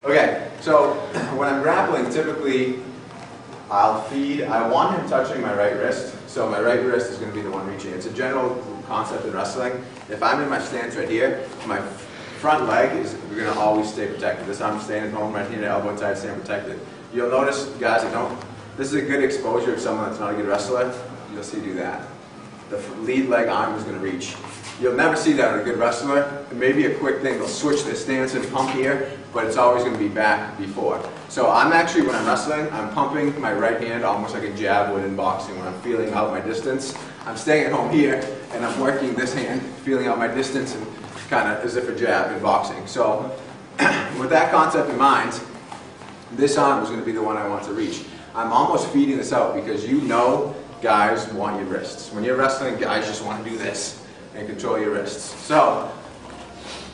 Okay, so when I'm grappling, typically I want him touching my right wrist, so my right wrist is going to be the one reaching. It's a general concept in wrestling. If I'm in my stance right here, my front leg is going to always stay protected. This I'm standing home, right hand, elbow tied, staying protected. You'll notice, guys, this is a good exposure of someone that's not a good wrestler. You'll see do that. The lead leg arm is going to reach. You'll never see that in a good wrestler. Maybe a quick thing, they'll switch their stance and pump here, but it's always going to be back before. So I'm actually, when I'm wrestling, I'm pumping my right hand almost like a jab would in boxing. When I'm feeling out my distance, I'm staying at home here, and I'm working this hand, feeling out my distance, and kind of as if a jab in boxing. So with that concept in mind, this arm is going to be the one I want to reach. I'm almost feeding this out because you know guys want your wrists. When you're wrestling, guys just want to do this and control your wrists. So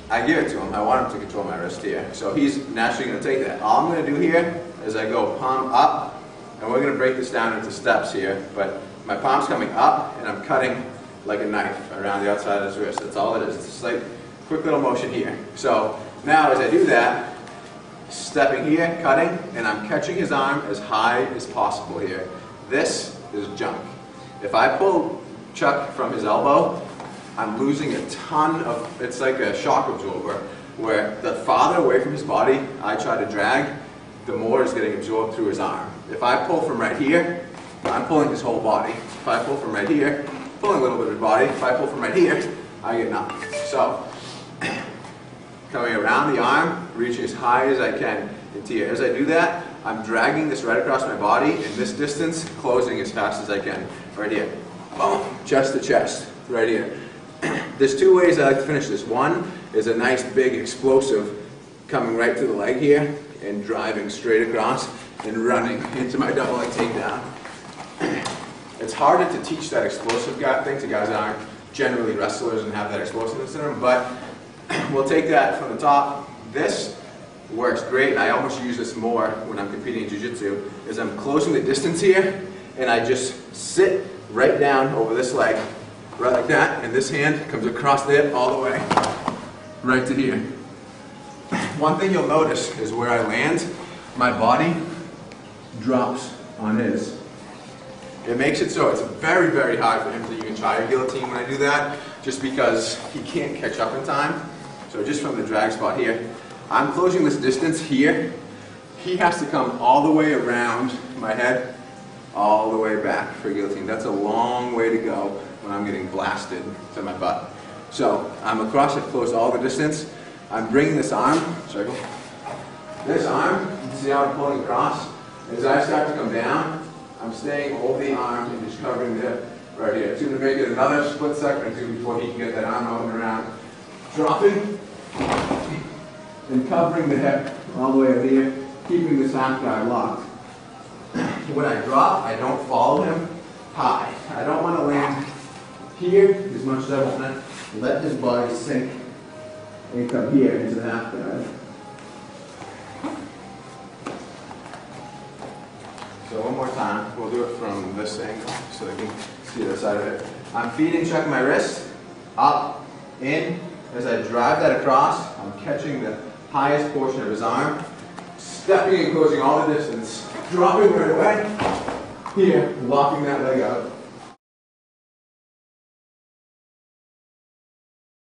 I give it to him. I want him to control my wrist here. So he's naturally going to take that. All I'm going to do here is I go palm up, and we're going to break this down into steps here. But my palm's coming up, and I'm cutting like a knife around the outside of his wrist. That's all it is. It's just like quick little motion here. So now as I do that, stepping here, cutting, and I'm catching his arm as high as possible here. This is junk. If I pull Chuck from his elbow, I'm losing a ton of, it's like a shock absorber, where the farther away from his body I try to drag, the more is getting absorbed through his arm. If I pull from right here, I'm pulling his whole body. If I pull from right here, pulling a little bit of his body. If I pull from right here, I get nothing. So, coming around the arm, reaching as high as I can into here. As I do that, I'm dragging this right across my body, and this distance, closing as fast as I can. Right here. Boom. Chest to chest. Right here. There's two ways I like to finish this. One is a nice big explosive coming right to the leg here and driving straight across and running into my double leg takedown. It's harder to teach that explosive thing to guys that aren't generally wrestlers and have that explosiveness in them, but we'll take that from the top. This works great, and I almost use this more when I'm competing in jiu-jitsu, is I'm closing the distance here, and I just sit right down over this leg, right like that, and this hand comes across the hip all the way, right to here. One thing you'll notice is where I land, my body drops on his. It makes it so it's very, very hard for him to even try a guillotine when I do that, just because he can't catch up in time. So just from the drag spot here, I'm closing this distance here. He has to come all the way around my head, all the way back for a guillotine. That's a long way to go when I'm getting blasted to my butt. So I'm across, I've closed all the distance. I'm bringing this arm, circle. This arm, you can see how I'm pulling across. As I start to come down, I'm staying over the arm and just covering the hip right here. It's going to make it another split second or two before he can get that arm out and around. Dropping and covering the hip all the way up here, keeping this half guard locked. When I drop, I don't follow him high. I don't want to land here as much as I want to let his body sink and come here into the half guard. So one more time, we'll do it from this angle so they can see the side of it. I'm feeding Chuck my wrist, up, in. As I drive that across, I'm catching the highest portion of his arm, stepping and closing all the distance, dropping right away, here, locking that leg out.